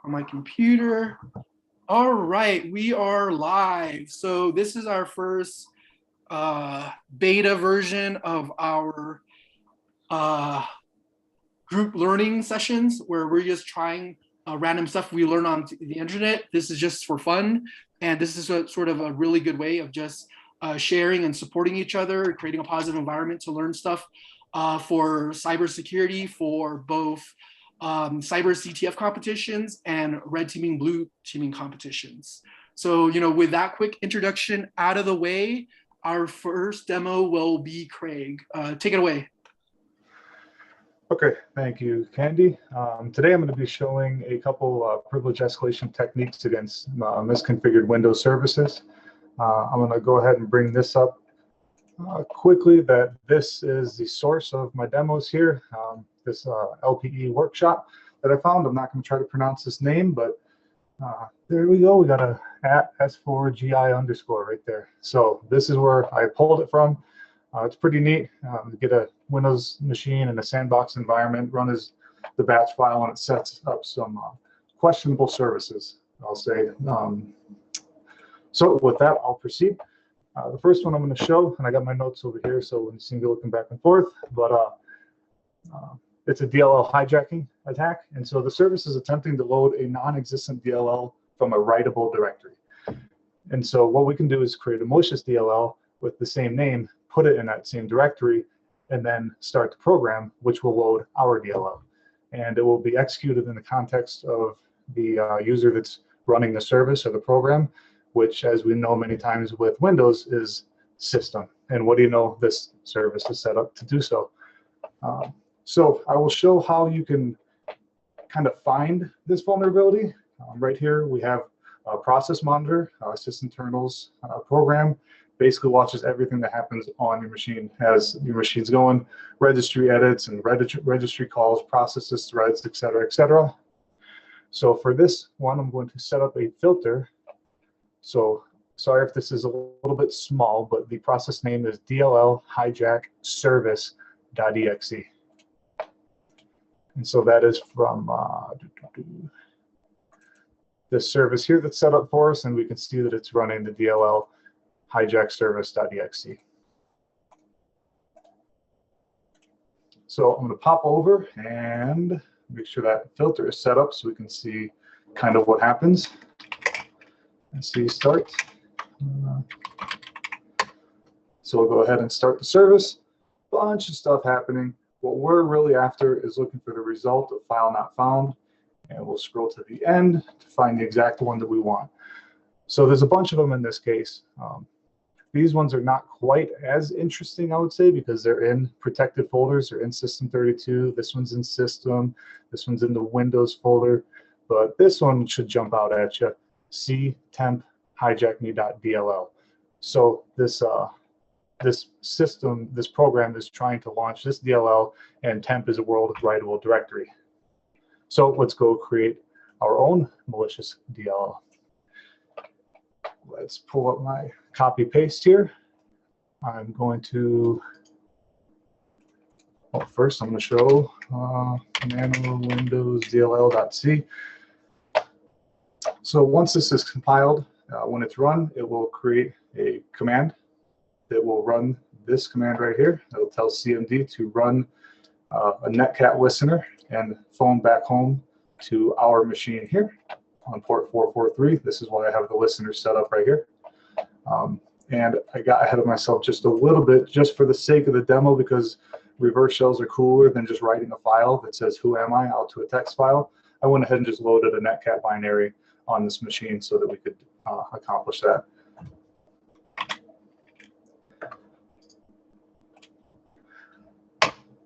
on my computer. All right, we are live. So this is our first beta version of our group learning sessions where we're just trying random stuff we learn on the internet. This is just for fun. And this is sort of a really good way of just sharing and supporting each other, creating a positive environment to learn stuff for cybersecurity, for both cyberCTF competitions and red teaming, blue teaming competitions. So, with that quick introduction out of the way, our first demo will be Craig. Take it away. Okay, thank you, Candy. Today I'm going to be showing a couple privilege escalation techniques against misconfigured Windows services. I'm going to go ahead and bring this up quickly, that this is the source of my demos here, this LPE workshop that I found. I'm not going to try to pronounce this name, but there we go. We got a @S4GI_ right there. So this is where I pulled it from. It's pretty neat to get a Windows machine in a sandbox environment, run as the batch file, and it sets up some questionable services, I'll say. So with that, I'll proceed. The first one I'm going to show, and I got my notes over here, so when you see me looking back and forth, but it's a DLL hijacking attack. And so the service is attempting to load a non-existent DLL from a writable directory. And so what we can do is create a malicious DLL with the same name, put it in that same directory, and then start the program, which will load our DLL. And it will be executed in the context of the user that's running the service or the program, which, as we know many times with Windows, is system. And what do you know? This service is set up to do so. So I will show how you can kind of find this vulnerability. Right here, we have a process monitor, sysinternals program. Basically watches everything that happens on your machine as your machine's going, registry edits and registry calls, processes, threads, etc., etc. So for this one, I'm going to set up a filter. So sorry if this is a little bit small, but the process name is DLL hijack service.exe. And so that is from this service here that's set up for us, and we can see that it's running the DLL hijack service.exe. So I'm going to pop over and make sure that filter is set up so we can see kind of what happens. Let's see, start. So we'll go ahead and start the service. Bunch of stuff happening. What we're really after is looking for the result of file not found, and we'll scroll to the end to find the exact one that we want. So there's a bunch of them in this case. These ones are not quite as interesting, I would say, because they're in protected folders. They're in System32. This one's in System. This one's in the Windows folder. But this one should jump out at you. ctemp hijackme.dll. So this this program is trying to launch this DLL, and temp is a world writable directory. So let's go create our own malicious DLL. Let's pull up my copy paste here. I'm going to, well, first I'm going to show nano windows dll.c. So once this is compiled, when it's run, it will create a command that will run this command right here. It'll tell CMD to run a netcat listener and phone back home to our machine here on port 443. This is why I have the listener set up right here. And I got ahead of myself just a little bit, just for the sake of the demo, because reverse shells are cooler than just writing a file that says who am I out to a text file. I went ahead and just loaded a netcat binary on this machine so that we could accomplish that.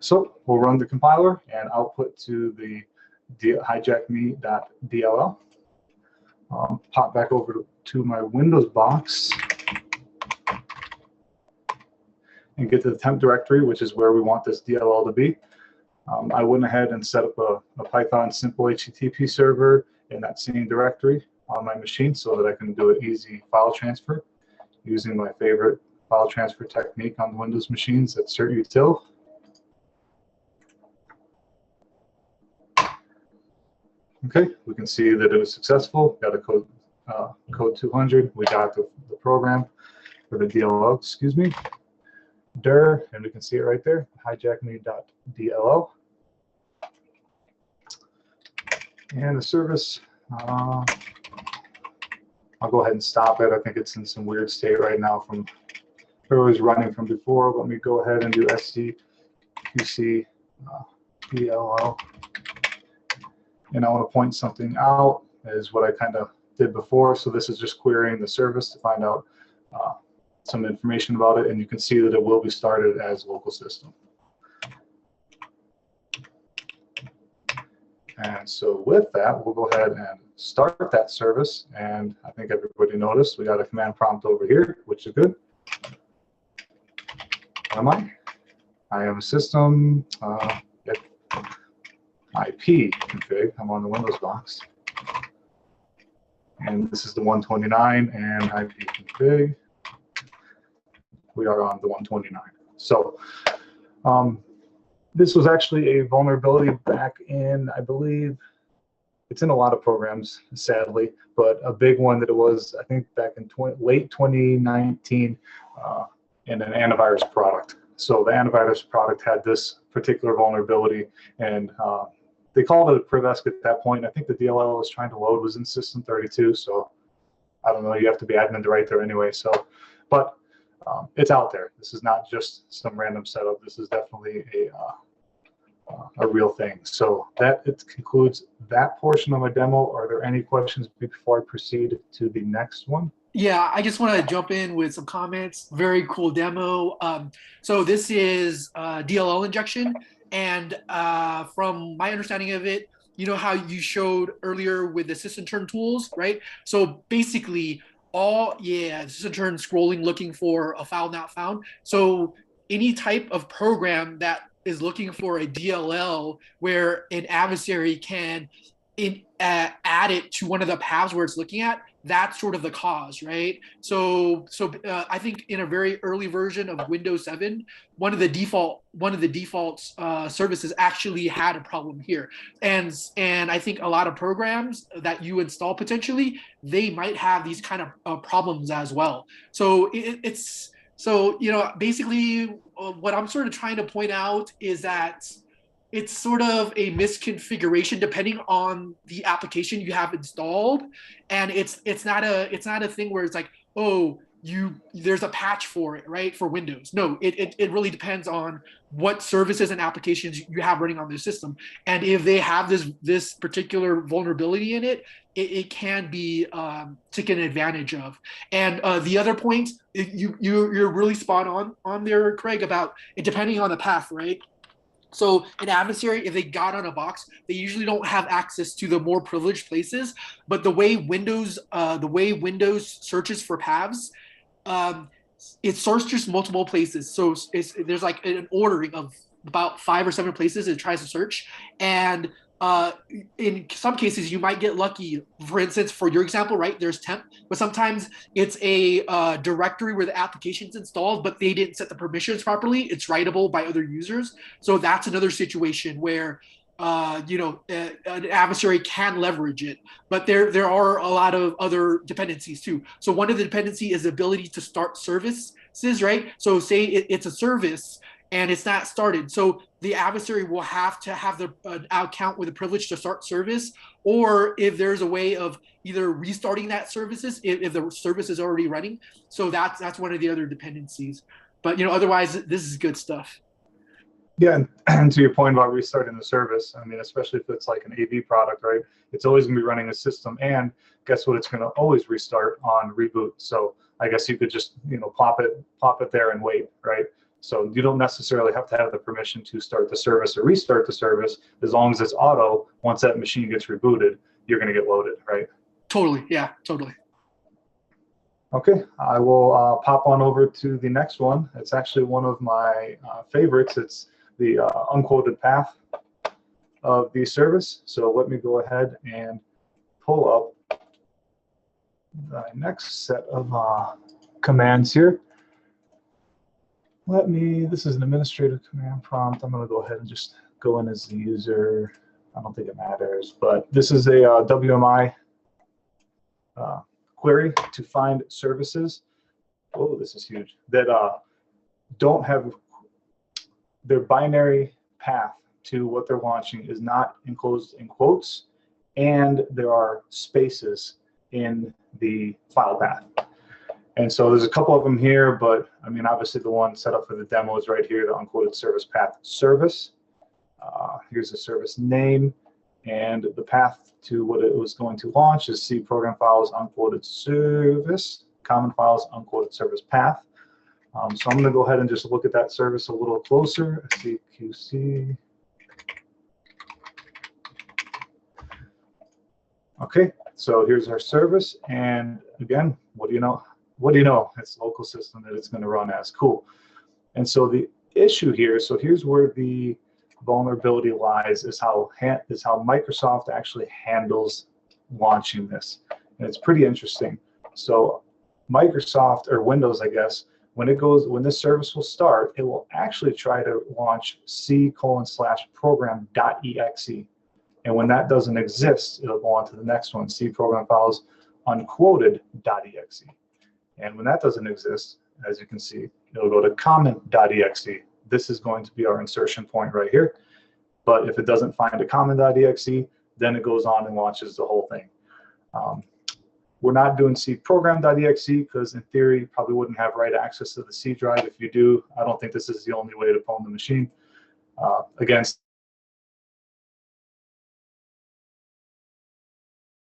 So we'll run the compiler and output to the hijackme.dll. Pop back over to my Windows box and get to the temp directory, which is where we want this DLL to be. I went ahead and set up a Python simple HTTP server in that same directory on my machine so that I can do an easy file transfer using my favorite file transfer technique on Windows machines, that's certutil. Okay, we can see that it was successful. Got a code 200. We got the program for the DLL, excuse me, dir, and we can see it right there, hijacking.dll. And the service, I'll go ahead and stop it. I think it's in some weird state right now from where it was running from before. Let me go ahead and do scqc dll. And I want to point something out is what I kind of did before. So this is just querying the service to find out some information about it. And you can see that it will be started as local system. And so with that, we'll go ahead and start that service. And I think everybody noticed we got a command prompt over here, which is good. What am I? I am a system IP config. I'm on the Windows box. And this is the 129 and IP config. We are on the 129. So this was actually a vulnerability back in, I believe, it's in a lot of programs, sadly, but a big one that it was, I think, back in late 2019 in an antivirus product. So the antivirus product had this particular vulnerability, and they called it privEsc at that point. I think the DLL was trying to load was in system 32, so I don't know, you have to be admin to write there anyway. So, but it's out there. This is not just some random setup. This is definitely a real thing. So that it concludes that portion of my demo. Are there any questions before I proceed to the next one? Yeah, I just want to jump in with some comments. Very cool demo. So this is Dll Injection. And from my understanding of it, you know how you showed earlier with the sysintern tools, right? So basically sysintern scrolling, looking for a file not found. So any type of program that is looking for a DLL where an adversary can add it to one of the paths where it's looking at, that's sort of the cause, right? So I think in a very early version of Windows 7, one of the default services actually had a problem here, and I think a lot of programs that you install potentially, they might have these kind of problems as well. So basically what I'm sort of trying to point out is that it's sort of a misconfiguration depending on the application you have installed, and it's not a thing where it's like, oh, there's a patch for it, right, for Windows. No, it really depends on what services and applications you have running on their system, and if they have this particular vulnerability in it, it can be taken advantage of. And the other point, you're really spot on there, Craig, about it depending on the path, right? So an adversary, if they got on a box, they usually don't have access to the more privileged places. But the way Windows searches for paths, it searches multiple places. So there's like an ordering of about 5 or 7 places it tries to search, and in some cases you might get lucky. For instance, for your example, right, there's temp, but sometimes it's a directory where the application's installed, but they didn't set the permissions properly. It's writable by other users. So that's another situation where an adversary can leverage it. But there are a lot of other dependencies too. So one of the dependency is the ability to start services, right? So say it's a service and it's not started. So the adversary will have to have the account with a privilege to start service, or if there's a way of either restarting that services if the service is already running. So that's one of the other dependencies. But otherwise, this is good stuff. Yeah, and to your point about restarting the service, I mean, especially if it's like an AV product, right? It's always going to be running a system, and guess what? It's going to always restart on reboot. So I guess you could just plop it there and wait, right? So you don't necessarily have to have the permission to start the service or restart the service. As long as it's auto, once that machine gets rebooted, you're going to get loaded, right? Totally. Yeah, totally. Okay, I will pop on over to the next one. It's actually one of my favorites. It's the unquoted path of the service. So let me go ahead and pull up the next set of commands here. This is an administrative command prompt. I'm going to go ahead and just go in as the user. I don't think it matters, but this is a WMI query to find services. Oh, this is huge. That don't have their binary path to what they're launching is not enclosed in quotes, and there are spaces in the file path. And so there's a couple of them here, but I mean, obviously the one set up for the demo is right here, the unquoted service path service. Here's the service name, and the path to what it was going to launch is C program files unquoted service, common files unquoted service path. So I'm going to go ahead and just look at that service a little closer. CQC. Okay, so here's our service, and again, what do you know? What do you know? It's a local system that it's going to run as. Cool. And so the issue here, so here's where the vulnerability lies, is how Microsoft actually handles launching this. And it's pretty interesting. So Microsoft, or Windows, I guess, when this service will start, it will actually try to launch C:/program.exe. And when that doesn't exist, it'll go on to the next one, C program files unquoted.exe. And when that doesn't exist, as you can see, it'll go to common.exe. This is going to be our insertion point right here. But if it doesn't find a common.exe, then it goes on and launches the whole thing. We're not doing C program.exe because in theory, you probably wouldn't have write access to the C drive. If you do, I don't think this is the only way to pwn the machine. Again,